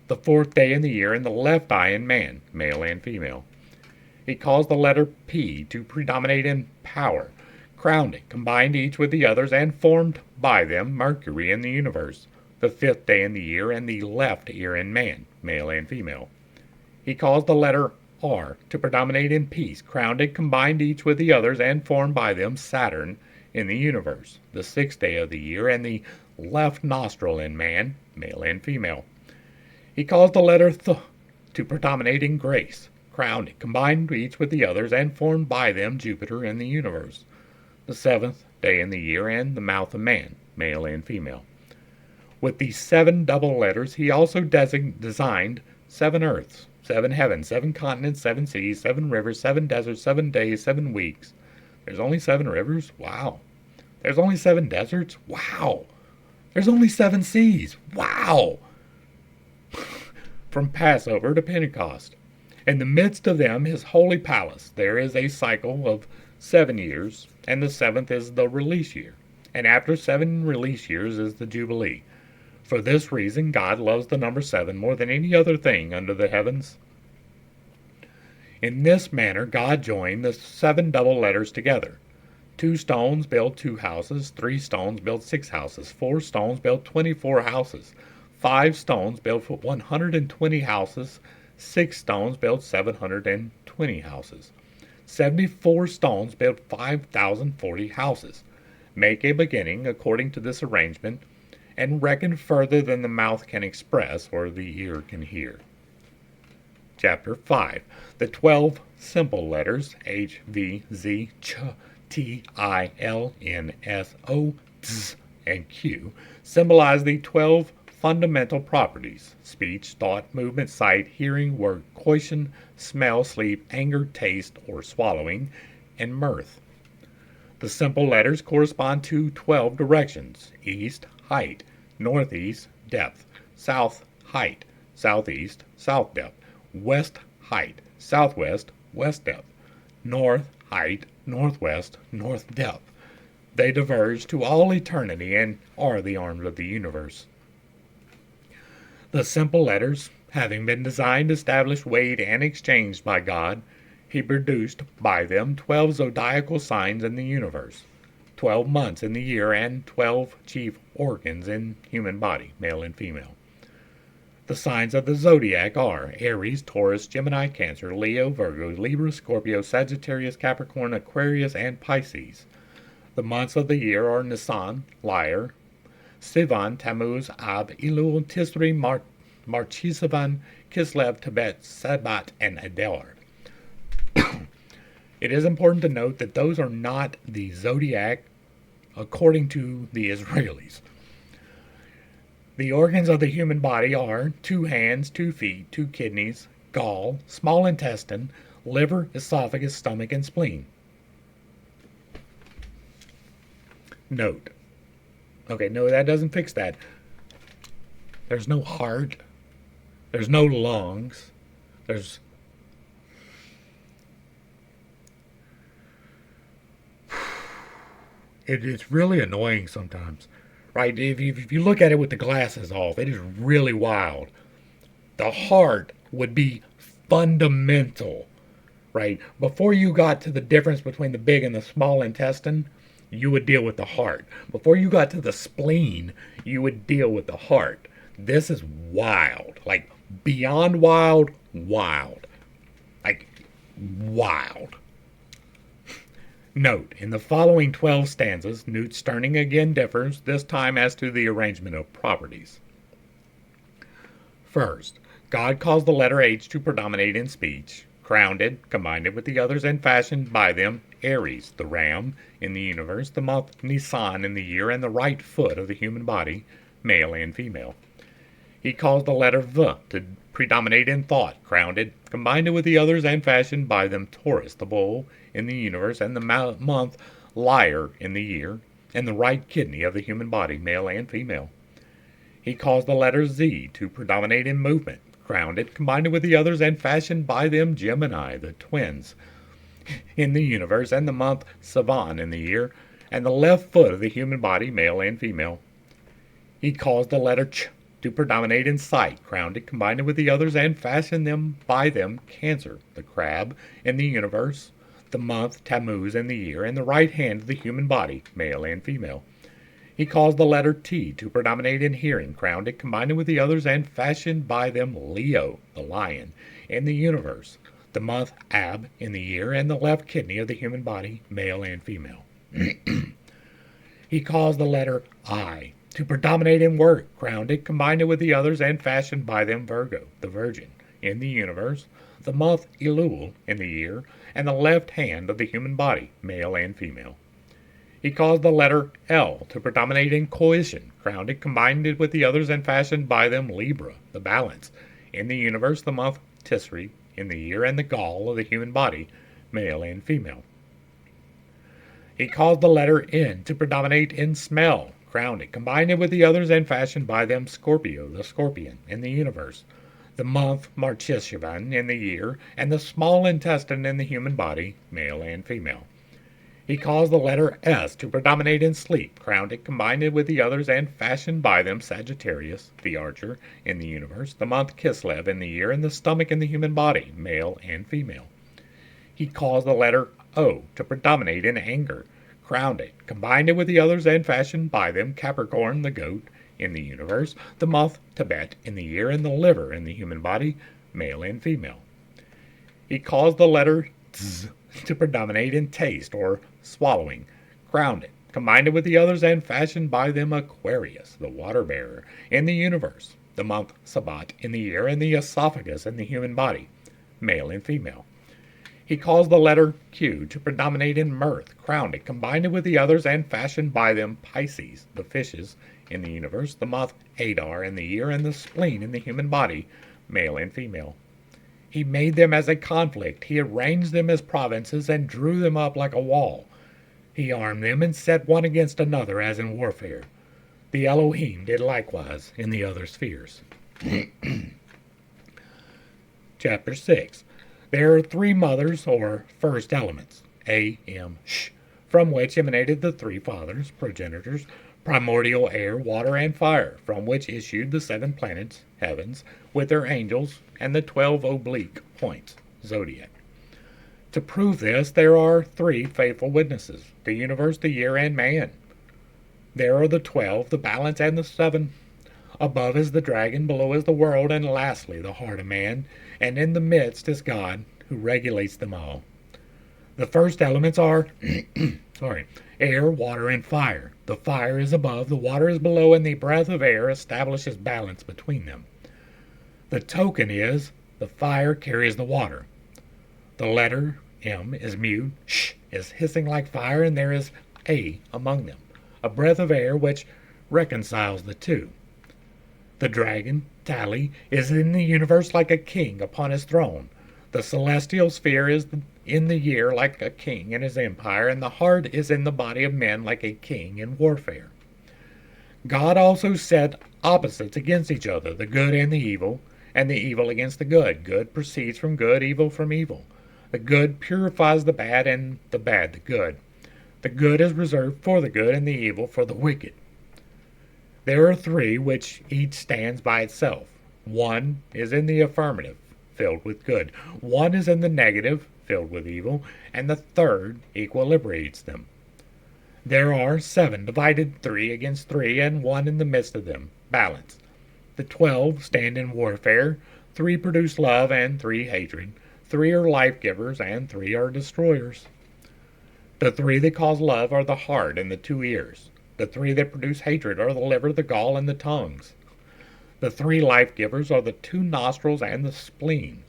the fourth day in the year, and the left eye in man, male and female. He caused the letter P to predominate in power, crowned it, combined each with the others, and formed by them Mercury in the universe, the fifth day in the year, and the left ear in man, male and female. He caused the letter R to predominate in peace, crowned it, combined each with the others, and formed by them Saturn in the universe, the sixth day of the year, and the left nostril in man, male and female. He caused the letter Th to predominate in grace, crowned it, combined each with the others, and formed by them Jupiter in the universe, the seventh day in the year, and the mouth of man, male and female. With these 7 double letters, he also designed 7 earths, 7 heavens, 7 continents, 7 seas, 7 rivers, 7 deserts, 7 days, 7 weeks. There's only 7 rivers? Wow. There's only 7 deserts? Wow. There's only 7 seas? Wow. From Passover to Pentecost. In the midst of them, his holy palace, there is a cycle of 7 years, and the 7th is the release year. And after 7 release years is the Jubilee. For this reason, God loves the number 7 more than any other thing under the heavens. In this manner, God joined the 7 double letters together. 2 stones build 2 houses, 3 stones build 6 houses, 4 stones build 24 houses, 5 stones build 120 houses, 6 stones build 720 houses, 74 stones build 5,040 houses. Make a beginning according to this arrangement, and reckon further than the mouth can express or the ear can hear. Chapter 5. The 12 simple letters H, V, Z, Ch, T, I, L, N, S, O, Z, and Q symbolize the 12 fundamental properties: speech, thought, movement, sight, hearing, word, coition, smell, sleep, anger, taste, or swallowing, and mirth. The simple letters correspond to 12 directions: east, height; northeast, depth; south, height; southeast, south depth; west, height; southwest, west depth; north, height; northwest, north depth. They diverge to all eternity and are the arms of the universe. The simple letters, having been designed, established, weighed, and exchanged by God, he produced by them 12 zodiacal signs in the universe, 12 months in the year, and 12 chief organs in human body, male and female. The signs of the zodiac are Aries, Taurus, Gemini, Cancer, Leo, Virgo, Libra, Scorpio, Sagittarius, Capricorn, Aquarius, and Pisces. The months of the year are Nisan, Lyre, Sivan, Tammuz, Ab, Elul, Tisri, Marchisavan, Kislev, Tebet, Sabat, and Adar. It is important to note that those are not the zodiac according to the Israelis. The organs of the human body are 2 hands, 2 feet, 2 kidneys, gall, small intestine, liver, esophagus, stomach, and spleen. Note. Okay, no, that doesn't fix that. There's no heart. There's no lungs. There's... It's really annoying sometimes. Right? If you look at it with the glasses off, it is really wild. The heart would be fundamental, right? Before you got to the difference between the big and the small intestine, you would deal with the heart. Before you got to the spleen, you would deal with the heart. This is wild. Like, beyond wild, wild. Like, wild. Note, in the following 12 stanzas, Newt's turning again differs, this time as to the arrangement of properties. First, God caused the letter H to predominate in speech, crowned it, combined it with the others, and fashioned by them Aries, the ram in the universe, the month Nisan in the year, and the right foot of the human body, male and female. He caused the letter V to predominate in thought, crowned it, combined it with the others, and fashioned by them Taurus, the bull in the universe, and the month Lyre in the year, and the right kidney of the human body, male and female. He caused the letter Z to predominate in movement, crowned it, combined it with the others, and fashioned by them Gemini, the twins, in the universe, and the month Sivan in the year, and the left foot of the human body, male and female. He caused the letter Ch to predominate in sight, crowned it, combined it with the others, and fashioned them by them Cancer, the crab in the universe, the month Tammuz in the year, and the right hand of the human body, male and female. He caused the letter T to predominate in hearing, crowned it, combined it with the others, and fashioned by them Leo, the lion, in the universe, the month Ab in the year, and the left kidney of the human body, male and female. He caused the letter I to predominate in work, crowned it, combined it with the others, and fashioned by them Virgo, the virgin, in the universe, the month Elul in the year, and the left hand of the human body, male and female. He caused the letter L to predominate in coition, crowned it, combined it with the others, and fashioned by them Libra, the balance, in the universe, the month Tisri in the year, and the gall of the human body, male and female. He caused the letter N to predominate in smell, crowned it, combined it with the others, and fashioned by them Scorpio, the scorpion, in the universe, the month Marchishivan in the year, and the small intestine in the human body, male and female. He caused the letter S to predominate in sleep, crowned it, combined it with the others, and fashioned by them Sagittarius, the archer, in the universe, the month Kislev in the year, and the stomach in the human body, male and female. He caused the letter O to predominate in anger, crowned it, combined it with the others, and fashioned by them Capricorn, the goat, in the universe, the month Tebet in the year, and the liver in the human body, male and female. He caused the letter Z to predominate in taste, or swallowing, crowned it, combined it with the others, and fashioned by them Aquarius, the water bearer, in the universe, the month Sabbat in the year, and the esophagus in the human body, male and female. He caused the letter Q to predominate in mirth, crowned it, combined it with the others, and fashioned by them Pisces, the fishes, in the universe, the month Adar in the year, and the spleen in the human body, male and female. He made them as a conflict. He arranged them as provinces and drew them up like a wall. He armed them and set one against another as in warfare. The Elohim did likewise in the other spheres. Chapter 6. There are three mothers, or first elements, A, M, Sh, from which emanated the three fathers, progenitors, primordial air, water, and fire, from which issued the 7 planets, heavens, with their angels, and the 12 oblique points, zodiac. To prove this, there are 3 faithful witnesses, the universe, the year, and man. There are the 12, the balance, and the 7. Above is the dragon, below is the world, and lastly the heart of man, and in the midst is God, who regulates them all. The first elements are air, water, and fire. The fire is above, the water is below, and the breath of air establishes balance between them. The token is the fire carries the water. The letter M is mute, Sh is hissing like fire, and there is A among them, a breath of air which reconciles the two. The dragon, Tali, is in the universe like a king upon his throne. The celestial sphere is in the year like a king in his empire, and the heart is in the body of men like a king in warfare. God also set opposites against each other, the good and the evil against the good. Good proceeds from good, evil from evil. The good purifies the bad, and the bad the good. The good is reserved for the good, and the evil for the wicked. There are 3 which each stands by itself. 1 is in the affirmative, filled with good. 1 is in the negative, filled with evil, and the third equilibrates them. There are 7 divided, 3 against 3, and 1 in the midst of them, balance. The 12 stand in warfare, 3 produce love, and 3 hatred. 3 are life givers, and 3 are destroyers. The 3 that cause love are the heart and the 2 ears. The 3 that produce hatred are the liver, the gall, and the tongues. The 3 life givers are the 2 nostrils and the spleen.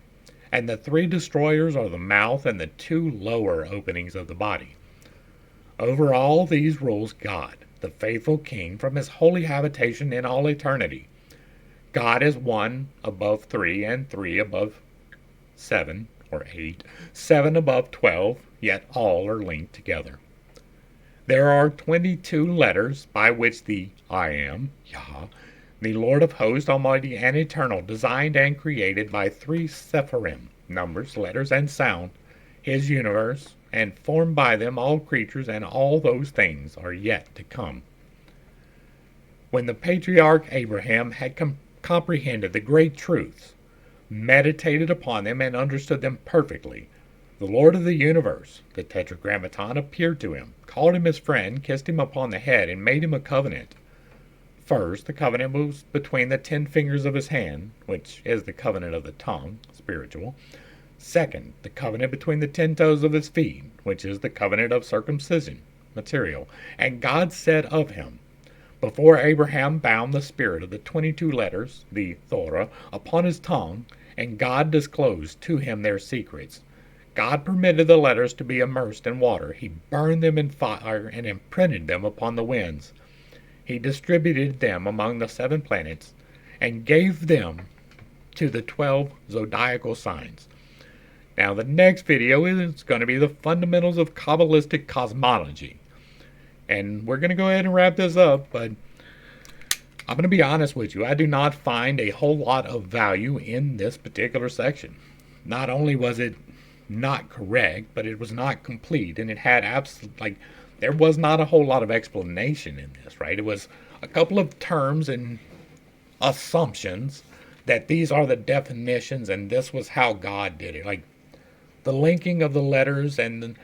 And the 3 destroyers are the mouth and the 2 lower openings of the body. Over all these rules God, the faithful King, from his holy habitation in all eternity. God is 1 above 3, and 3 above 7, or 8, 7 above 12, yet all are linked together. There are 22 letters by which the I Am, Yah, the Lord of hosts, almighty and eternal, designed and created by 3 Sephirim, numbers, letters, and sound, his universe, and formed by them all creatures, and all those things are yet to come. When the patriarch Abraham had comprehended the great truths, meditated upon them, and understood them perfectly, The Lord of the universe, the Tetragrammaton, appeared to him, called him his friend, kissed him upon the head, and made him a covenant. First, the covenant was between the 10 fingers of his hand, which is the covenant of the tongue, spiritual. Second, the covenant between the 10 toes of his feet, which is the covenant of circumcision, material. And God said of him, before Abraham bound the spirit of the 22 letters, the Torah, upon his tongue, and God disclosed to him their secrets. God permitted the letters to be immersed in water. He burned them in fire and imprinted them upon the winds. He distributed them among the 7 planets and gave them to the 12 zodiacal signs. Now, the next video is going to be the fundamentals of Kabbalistic cosmology. And we're going to go ahead and wrap this up, but I'm going to be honest with you. I do not find a whole lot of value in this particular section. Not only was it not correct, but it was not complete, and it had there was not a whole lot of explanation in this, right? It was a couple of terms and assumptions that these are the definitions and this was how God did it. Like the linking of the letters and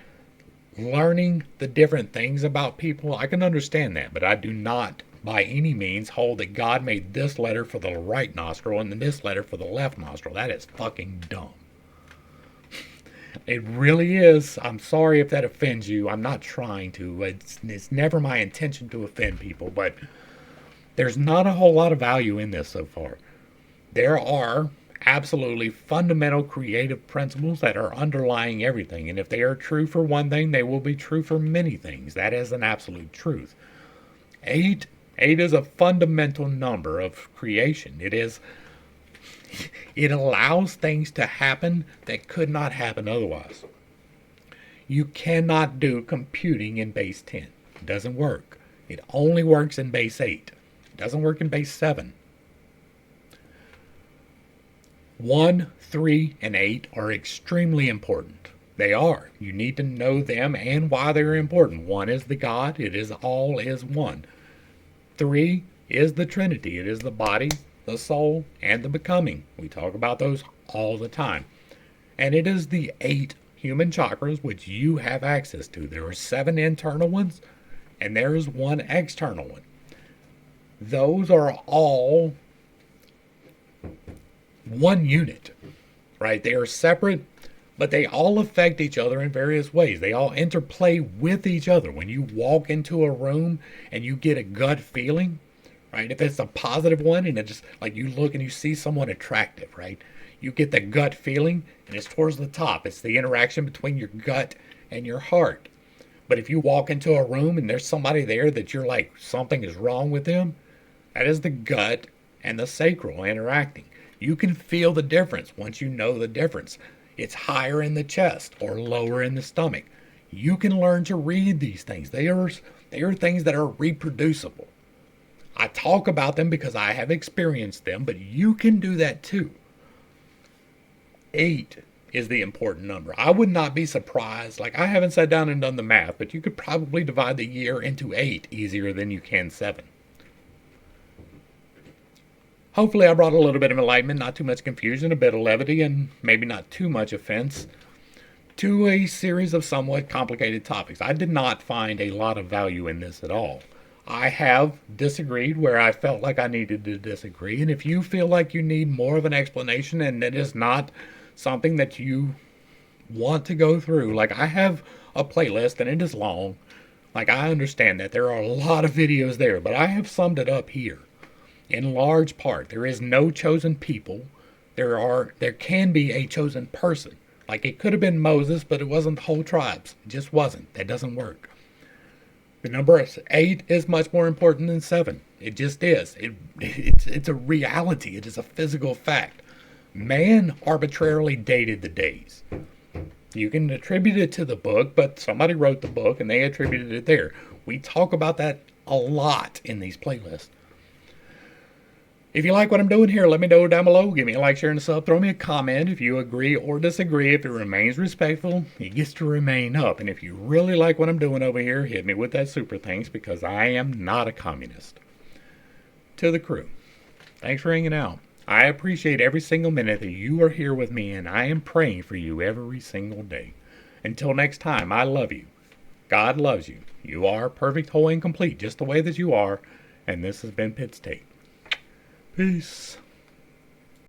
learning the different things about people, I can understand that, but I do not by any means hold that God made this letter for the right nostril and this letter for the left nostril. That is fucking dumb. It really is. I'm sorry if that offends you. I'm not trying to. It's never my intention to offend people, but there's not a whole lot of value in this so far. There are absolutely fundamental creative principles that are underlying everything, and if they are true for one thing, they will be true for many things. That is an absolute truth. Eight is a fundamental number of creation. It allows things to happen that could not happen otherwise. You cannot do computing in base 10. It doesn't work. It only works in base 8. It doesn't work in base 7. 1, 3, and 8 are extremely important. They are. You need to know them and why they're important. 1 is the God. It is all is one. 3 is the Trinity. It is the body, the soul, and the becoming. We talk about those all the time. And it is the 8 human chakras which you have access to. There are 7 internal ones, and there is 1 external one. Those are all one unit, right? They are separate, but they all affect each other in various ways. They all interplay with each other. When you walk into a room and you get a gut feeling, right? If it's a positive one and it just like you look and you see someone attractive, right? You get the gut feeling and it's towards the top. It's the interaction between your gut and your heart. But if you walk into a room and there's somebody there that you're like, something is wrong with them, that is the gut and the sacral interacting. You can feel the difference once you know the difference. It's higher in the chest or lower in the stomach. You can learn to read these things. They are things that are reproducible. I talk about them because I have experienced them, but you can do that too. 8 is the important number. I would not be surprised. Like, I haven't sat down and done the math, but you could probably divide the year into 8 easier than you can 7. Hopefully I brought a little bit of enlightenment, not too much confusion, a bit of levity, and maybe not too much offense to a series of somewhat complicated topics. I did not find a lot of value in this at all. I have disagreed where I felt like I needed to disagree, and if you feel like you need more of an explanation and it is not something that you want to go through, like I have a playlist and it is long. Like, I understand that there are a lot of videos there, but I have summed it up here. In large part, there is no chosen people. There can be a chosen person. Like, it could have been Moses, but it wasn't the whole tribes. It just wasn't. That doesn't work. The number 8 is much more important than 7. It just is. It's a reality. It is a physical fact. Man arbitrarily dated the days. You can attribute it to the book, but somebody wrote the book and they attributed it there. We talk about that a lot in these playlists. If you like what I'm doing here, let me know down below. Give me a like, share, and a sub. Throw me a comment if you agree or disagree. If it remains respectful, it gets to remain up. And if you really like what I'm doing over here, hit me with that super thanks, because I am not a communist. To the crew, thanks for hanging out. I appreciate every single minute that you are here with me, and I am praying for you every single day. Until next time, I love you. God loves you. You are perfect, whole, and complete, just the way that you are. And this has been Pitt's Take. Peace.